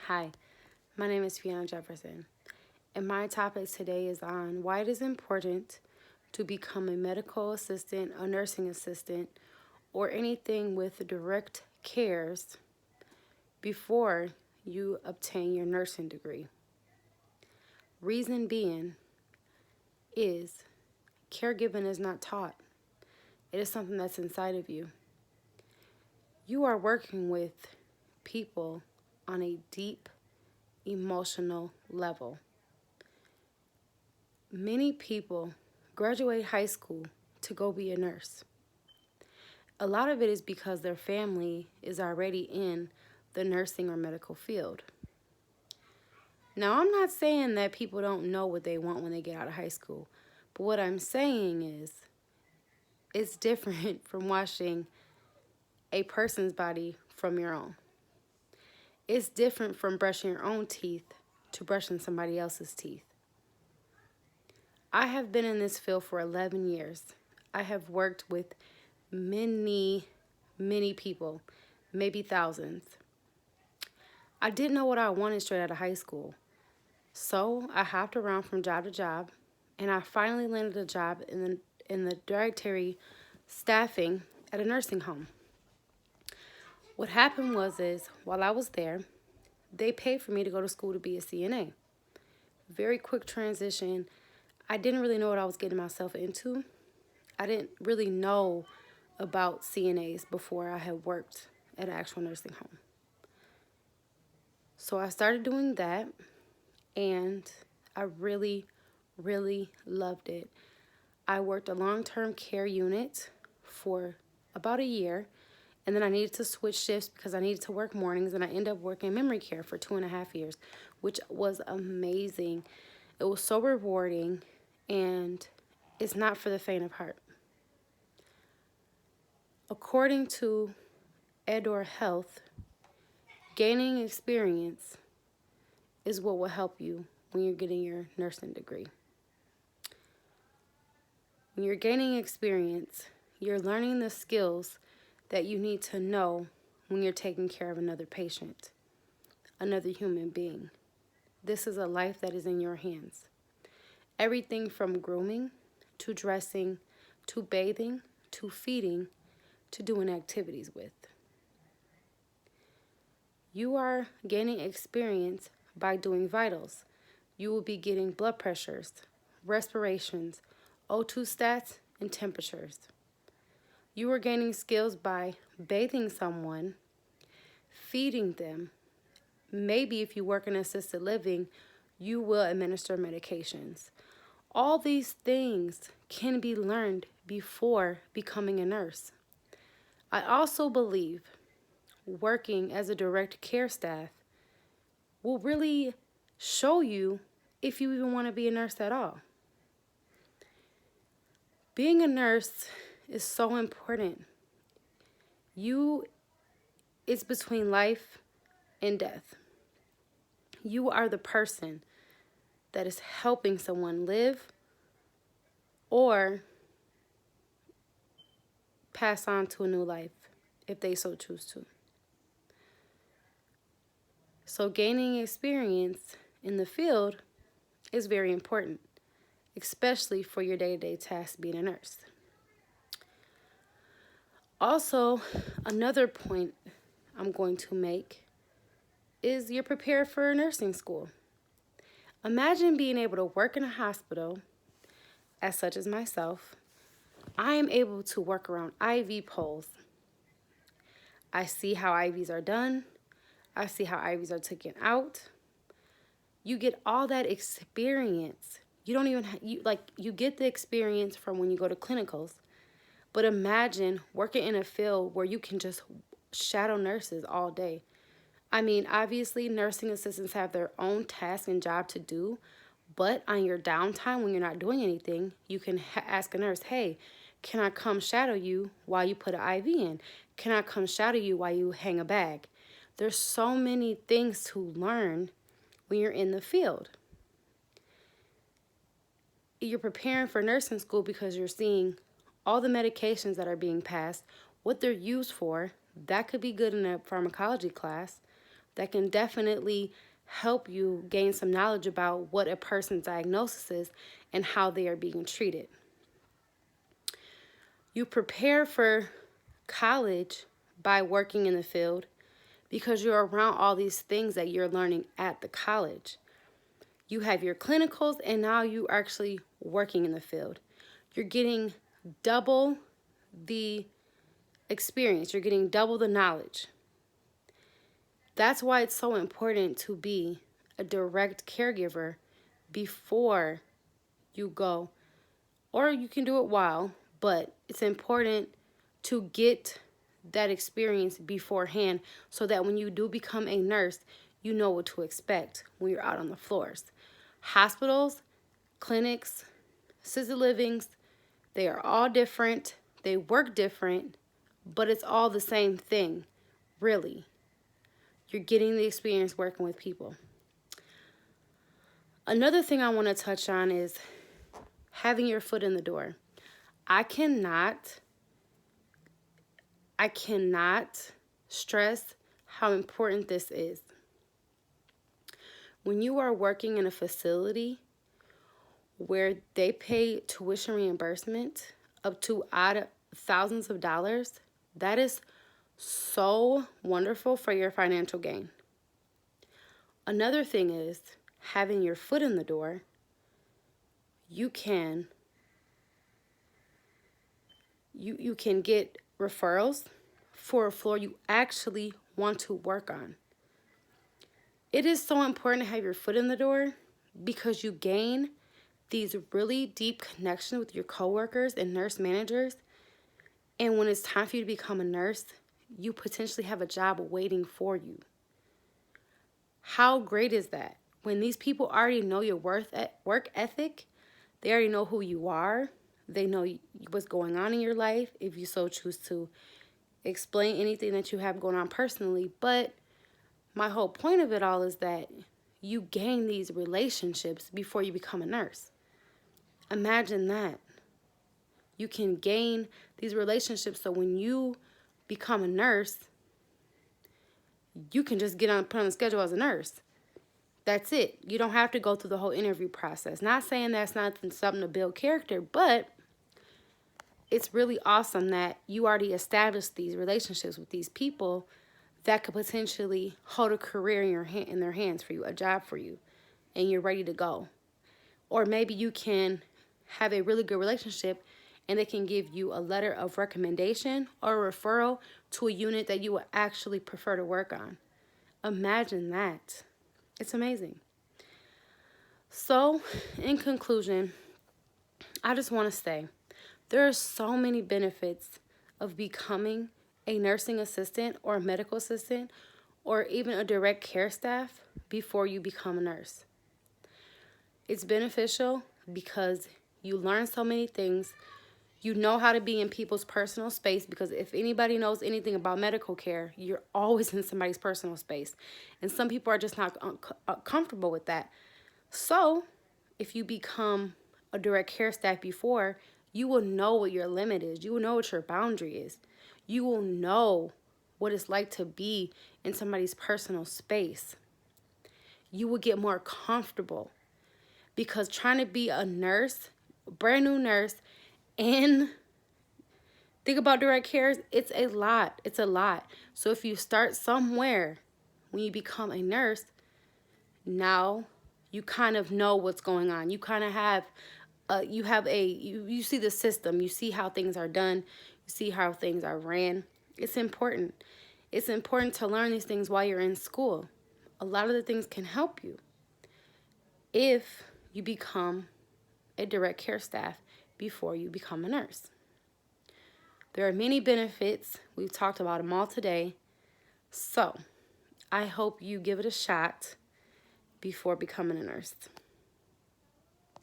Hi, my name is Fiona Jefferson, and my topic today is on why it is important to become a medical assistant, a nursing assistant, or anything with direct cares before you obtain your nursing degree. Reason being is caregiving is not taught. It is something that's inside of you. You are working with people on a deep emotional level. Many people graduate high school to go be a nurse. A lot of it is because their family is already in the nursing or medical field. Now, I'm not saying that people don't know what they want when they get out of high school, but what I'm saying is it's different from washing a person's body from your own. It's different from brushing your own teeth to brushing somebody else's teeth. I have been in this field for 11 years. I have worked with many people, maybe thousands. I didn't know what I wanted straight out of high school. So I hopped around from job to job, and I finally landed a job in the dietary staffing at a nursing home. What happened is while I was there, they paid for me to go to school to be a CNA. Very quick transition. I didn't really know what I was getting myself into. I didn't really know about CNAs before I had worked at an actual nursing home. So I started doing that, and I really loved it. I worked a long-term care unit for about a year, and then I needed to switch shifts because I needed to work mornings, and I ended up working memory care for 2.5 years, which was amazing. It was so rewarding, and it's not for the faint of heart. According to Edor Health, gaining experience is what will help you when you're getting your nursing degree. When you're gaining experience, you're learning the skills that you need to know when you're taking care of another patient, another human being. This is a life that is in your hands. Everything from grooming, to dressing, to bathing, to feeding, to doing activities with. You are gaining experience by doing vitals. You will be getting blood pressures, respirations, O2 stats, and temperatures. You are gaining skills by bathing someone, feeding them. Maybe if you work in assisted living, you will administer medications. All these things can be learned before becoming a nurse. I also believe working as a direct care staff will really show you if you even want to be a nurse at all. Being a nurse is so important. It's between life and death. You are the person that is helping someone live or pass on to a new life if they so choose to. So gaining experience in the field is very important, especially for your day-to-day tasks being a nurse. Also, another point I'm going to make is you're prepared for nursing school. Imagine being able to work in a hospital, as such as myself. I am able to work around IV poles. I see how IVs are done. I see how IVs are taken out. You get all that experience. You don't even, you get the experience from when you go to clinicals. But imagine working in a field where you can just shadow nurses all day. I mean, obviously, nursing assistants have their own task and job to do, but on your downtime when you're not doing anything, you can ask a nurse, hey, can I come shadow you while you put an IV in? Can I come shadow you while you hang a bag? There's so many things to learn when you're in the field. You're preparing for nursing school because you're seeing all the medications that are being passed, what they're used for. That could be good in a pharmacology class, that can definitely help you gain some knowledge about what a person's diagnosis is and how they are being treated. You prepare for college by working in the field because you're around all these things that you're learning at the college. You have your clinicals, and now you are actually working in the field. You're getting double the experience. You're getting double the knowledge. That's why it's so important to be a direct caregiver before you go, or you can do it while, but it's important to get that experience beforehand so that when you do become a nurse, you know what to expect when you're out on the floors. Hospitals, clinics, assisted livings, they are all different. They work different, but it's all the same thing, really. You're getting the experience working with people. Another thing I want to touch on is having your foot in the door. I cannot stress how important this is. When you are working in a facility where they pay tuition reimbursement up to thousands of dollars, that is so wonderful for your financial gain. Another thing is having your foot in the door. You can get referrals for a floor you actually want to work on. It is so important to have your foot in the door because you gain these really deep connections with your coworkers and nurse managers. And when it's time for you to become a nurse, you potentially have a job waiting for you. How great is that? When these people already know your work ethic, they already know who you are. They know what's going on in your life if you so choose to explain anything that you have going on personally. But my whole point of it all is that you gain these relationships before you become a nurse. Imagine that. You can gain these relationships so when you become a nurse, you can just put on the schedule as a nurse. That's it. You don't have to go through the whole interview process. Not saying that's not something to build character, but it's really awesome that you already established these relationships with these people that could potentially hold a career in their hands for you, a job for you, and you're ready to go. Or maybe you can have a really good relationship and they can give you a letter of recommendation or a referral to a unit that you would actually prefer to work on. Imagine that. It's amazing. So, in conclusion, I just want to say there are so many benefits of becoming a nursing assistant or a medical assistant or even a direct care staff before you become a nurse. It's beneficial because you learn so many things. You know how to be in people's personal space because if anybody knows anything about medical care, you're always in somebody's personal space. And some people are just not comfortable with that. So if you become a direct care staff before, you will know what your limit is. You will know what your boundary is. You will know what it's like to be in somebody's personal space. You will get more comfortable because trying to be a nurse, brand new nurse, and think about direct cares, it's a lot. It's a lot. So if you start somewhere, when you become a nurse, now you kind of know what's going on. You kind of have, you see the system. You see how things are done. You see how things are ran. It's important. It's important to learn these things while you're in school. A lot of the things can help you if you become a direct care staff before you become a nurse. There are many benefits. We've talked about them all today. So I hope you give it a shot before becoming a nurse.